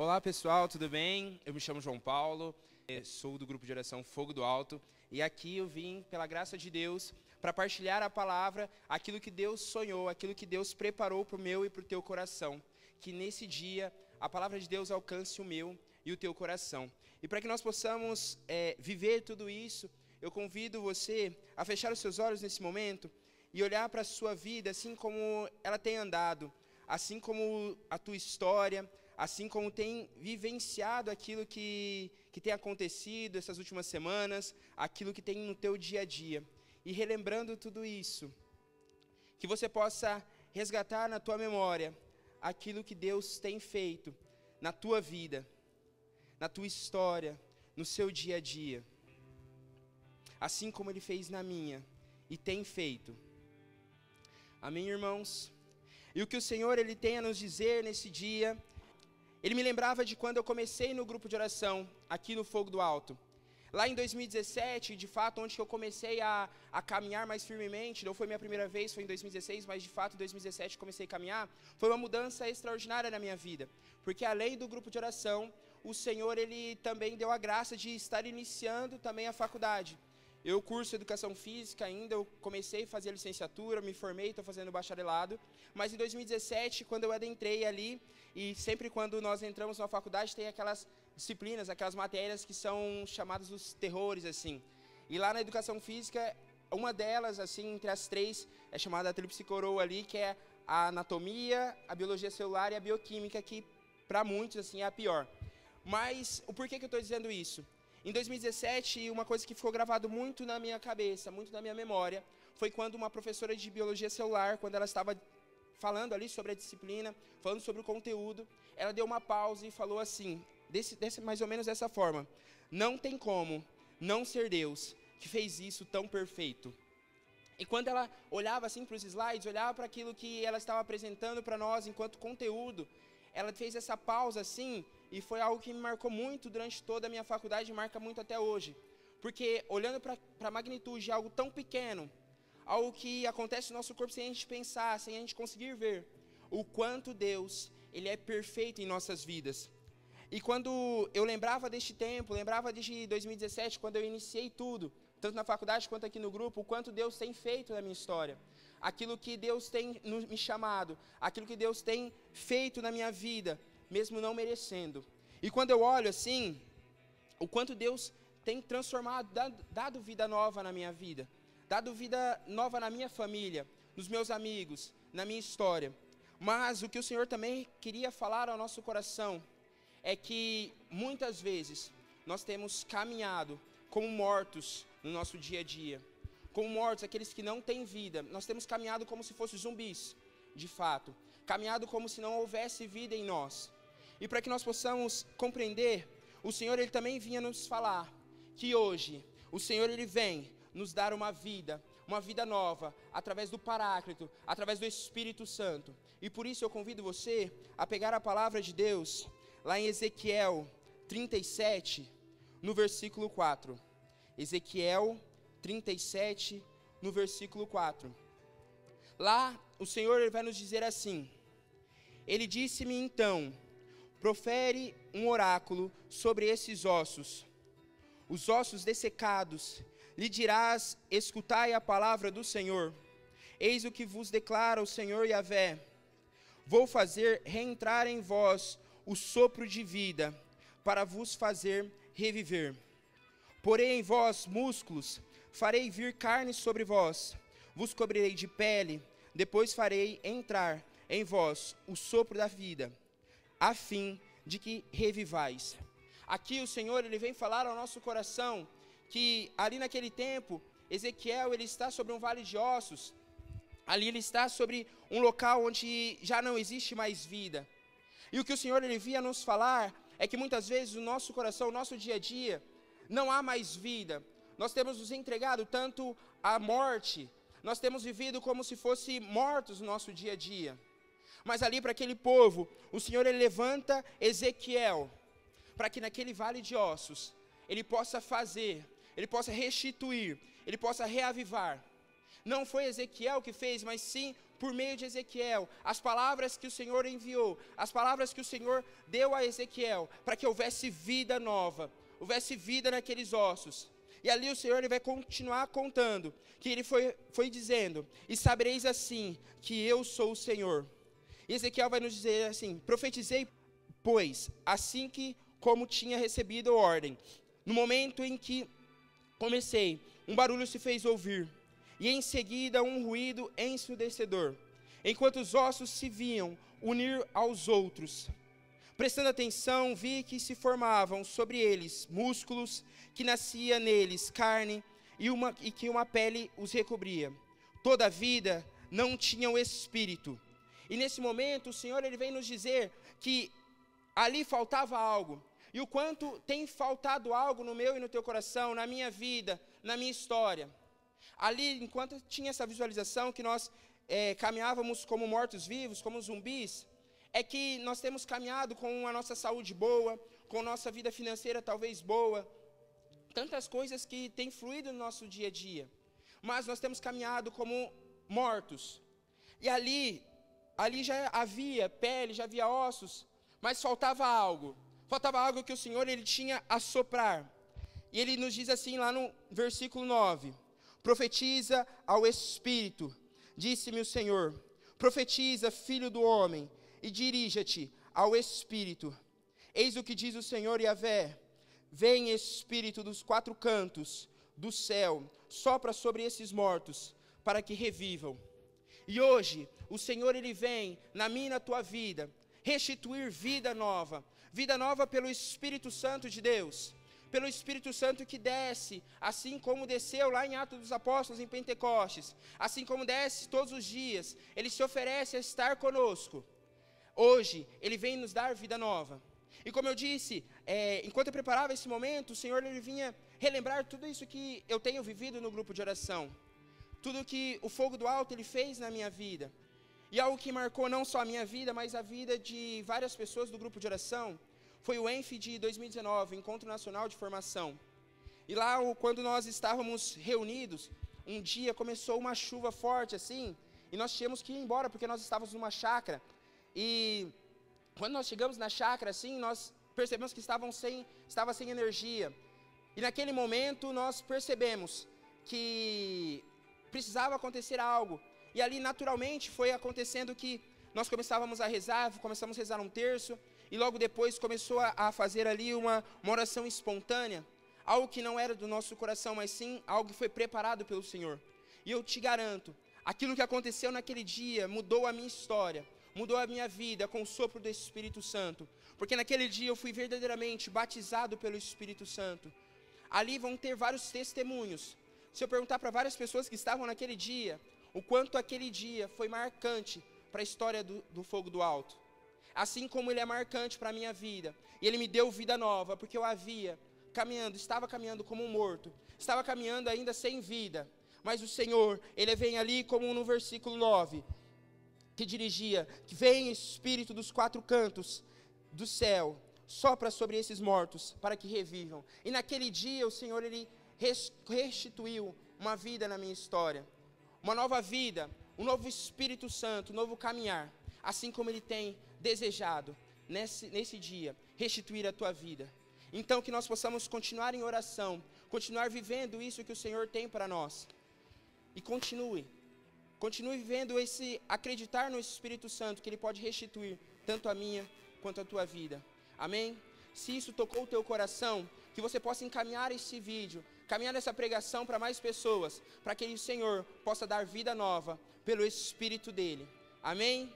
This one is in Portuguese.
Olá pessoal, tudo bem? Eu me chamo João Paulo, sou do grupo de oração Fogo do Alto e aqui eu vim, pela graça de Deus, para partilhar a palavra, aquilo que Deus sonhou, aquilo que Deus preparou para o meu e para o teu coração. Que nesse dia a palavra de Deus alcance o meu e o teu coração. E para que nós possamos viver tudo isso, eu convido você a fechar os seus olhos nesse momento e olhar para a sua vida assim como ela tem andado, assim como a tua história, assim como tem vivenciado aquilo que tem acontecido essas últimas semanas, aquilo que tem no teu dia a dia. E relembrando tudo isso, que você possa resgatar na tua memória aquilo que Deus tem feito na tua vida, na tua história, no seu dia a dia. Assim como Ele fez na minha e tem feito. Amém, irmãos? E o que o Senhor Ele tem a nos dizer nesse dia, Ele me lembrava de quando eu comecei no grupo de oração, aqui no Fogo do Alto. Lá em 2017, de fato, onde eu comecei a caminhar mais firmemente, não foi minha primeira vez, foi em 2016, mas de fato em 2017 comecei a caminhar, foi uma mudança extraordinária na minha vida. Porque além do grupo de oração, o Senhor Ele também deu a graça de estar iniciando também a faculdade. Eu curso Educação Física ainda, eu comecei a fazer a licenciatura, me formei, estou fazendo bacharelado. Mas em 2017, quando eu adentrei ali, e sempre quando nós entramos na faculdade, tem aquelas disciplinas, aquelas matérias que são chamadas os terrores, assim. E lá na Educação Física, uma delas, assim, entre as três, é chamada a tríplice coroa ali, que é a anatomia, a biologia celular e a bioquímica, que para muitos, assim, é a pior. Mas o porquê que eu estou dizendo isso? Em 2017, uma coisa que ficou gravado muito na minha cabeça, muito na minha memória, foi quando uma professora de biologia celular, quando ela estava falando ali sobre a disciplina, falando sobre o conteúdo, ela deu uma pausa e falou assim, mais ou menos dessa forma: não tem como não ser Deus que fez isso tão perfeito. E quando ela olhava assim para os slides, olhava para aquilo que ela estava apresentando para nós enquanto conteúdo, ela fez essa pausa assim, e foi algo que me marcou muito durante toda a minha faculdade e marca muito até hoje. Porque olhando para a magnitude de algo tão pequeno, algo que acontece no nosso corpo sem a gente pensar, sem a gente conseguir ver, o quanto Deus, Ele é perfeito em nossas vidas. E quando eu lembrava deste tempo, lembrava de 2017, quando eu iniciei tudo, tanto na faculdade quanto aqui no grupo, o quanto Deus tem feito na minha história. Aquilo que Deus tem me chamado, aquilo que Deus tem feito na minha vida, mesmo não merecendo. E quando eu olho assim, o quanto Deus tem transformado, dado vida nova na minha vida, dado vida nova na minha família, nos meus amigos, na minha história. Mas o que o Senhor também queria falar ao nosso coração é que muitas vezes nós temos caminhado como mortos no nosso dia a dia. Como mortos, aqueles que não têm vida. Nós temos caminhado como se fossem zumbis, de fato. Caminhado como se não houvesse vida em nós. E para que nós possamos compreender, o Senhor Ele também vinha nos falar que hoje o Senhor Ele vem nos dar uma vida nova, através do Paráclito, através do Espírito Santo. E por isso eu convido você a pegar a palavra de Deus, lá em Ezequiel 37, no versículo 4. Ezequiel 37, no versículo 4. Lá, o Senhor Ele vai nos dizer assim: Ele disse-me então, profere um oráculo sobre esses ossos, os ossos dessecados, lhe dirás, escutai a palavra do Senhor. Eis o que vos declara o Senhor Yahvé: vou fazer reentrar em vós o sopro de vida, para vos fazer reviver. Porém em vós, músculos, farei vir carne sobre vós, vos cobrirei de pele, depois farei entrar em vós o sopro da vida, a fim de que revivais. Aqui o Senhor Ele vem falar ao nosso coração que ali naquele tempo, Ezequiel ele está sobre um vale de ossos, ali ele está sobre um local onde já não existe mais vida. E o que o Senhor Ele via nos falar é que muitas vezes o nosso coração, o nosso dia a dia, não há mais vida. Nós temos nos entregado tanto à morte, nós temos vivido como se fossem mortos no nosso dia a dia. Mas ali para aquele povo, o Senhor Ele levanta Ezequiel, para que naquele vale de ossos, Ele possa fazer, Ele possa restituir, Ele possa reavivar Não foi Ezequiel que fez, mas sim por meio de Ezequiel, as palavras que o Senhor enviou, as palavras que o Senhor deu a Ezequiel, para que houvesse vida nova, houvesse vida naqueles ossos. E ali o Senhor ele vai continuar contando, que ele foi dizendo, e sabereis assim, que eu sou o Senhor. E Ezequiel vai nos dizer assim, profetizei, pois, assim que como tinha recebido ordem. No momento em que comecei, um barulho se fez ouvir, e em seguida um ruído ensurdecedor, enquanto os ossos se viam unir aos outros. Prestando atenção, vi que se formavam sobre eles músculos, que nascia neles carne, e que uma pele os recobria. Toda a vida não tinha o espírito. E nesse momento o Senhor ele vem nos dizer que ali faltava algo. E o quanto tem faltado algo no meu e no teu coração, na minha vida, na minha história. Ali, enquanto tinha essa visualização que nós caminhávamos como mortos-vivos, como zumbis, é que nós temos caminhado com a nossa saúde boa, com a nossa vida financeira talvez boa, tantas coisas que têm fluído no nosso dia a dia, mas nós temos caminhado como mortos. E ali já havia pele, já havia ossos, mas faltava algo que o Senhor ele tinha a soprar. E ele nos diz assim lá no versículo 9, profetiza ao Espírito, disse-me o Senhor, profetiza, filho do homem, e dirija-te ao Espírito. Eis o que diz o Senhor Yahvé, vem Espírito dos quatro cantos do céu, sopra sobre esses mortos, para que revivam. E hoje, o Senhor ele vem na minha e na tua vida, restituir vida nova pelo Espírito Santo de Deus, pelo Espírito Santo que desce, assim como desceu lá em Atos dos Apóstolos, em Pentecostes, assim como desce todos os dias, ele se oferece a estar conosco. Hoje, ele vem nos dar vida nova. E como eu disse, enquanto eu preparava esse momento, o Senhor ele vinha relembrar tudo isso que eu tenho vivido no grupo de oração, tudo que o Fogo do Alto ele fez na minha vida. E algo que marcou não só a minha vida, mas a vida de várias pessoas do grupo de oração, foi o ENF de 2019, Encontro Nacional de Formação. E lá, quando nós estávamos reunidos, um dia começou uma chuva forte assim, e nós tínhamos que ir embora, porque nós estávamos numa chácara. E quando nós chegamos na chácara, assim, nós percebemos que estava sem energia. E naquele momento nós percebemos que precisava acontecer algo. E ali naturalmente foi acontecendo que nós começamos a rezar um terço, e logo depois começou a fazer ali uma oração espontânea, algo que não era do nosso coração, mas sim algo que foi preparado pelo Senhor. E eu te garanto, aquilo que aconteceu naquele dia mudou a minha história, mudou a minha vida com o sopro do Espírito Santo, porque naquele dia eu fui verdadeiramente batizado pelo Espírito Santo. Ali vão ter vários testemunhos. Se eu perguntar para várias pessoas que estavam naquele dia, o quanto aquele dia foi marcante para a história do Fogo do Alto. Assim como ele é marcante para a minha vida, e ele me deu vida nova, porque eu estava caminhando como um morto, estava caminhando ainda sem vida, mas o Senhor, ele vem ali como no versículo 9, que dirigia, que vem Espírito dos quatro cantos do céu, sopra sobre esses mortos, para que revivam. E naquele dia o Senhor, ele restituiu uma vida na minha história, uma nova vida, um novo Espírito Santo, um novo caminhar, assim como ele tem desejado nesse dia, restituir a tua vida. Então que nós possamos continuar em oração, continuar vivendo isso que o Senhor tem para nós, e continue vivendo acreditar no Espírito Santo, que ele pode restituir tanto a minha quanto a tua vida. Amém? Se isso tocou o teu coração, que você possa encaminhar esse vídeo, caminhar essa pregação para mais pessoas, para que o Senhor possa dar vida nova pelo Espírito dele. Amém?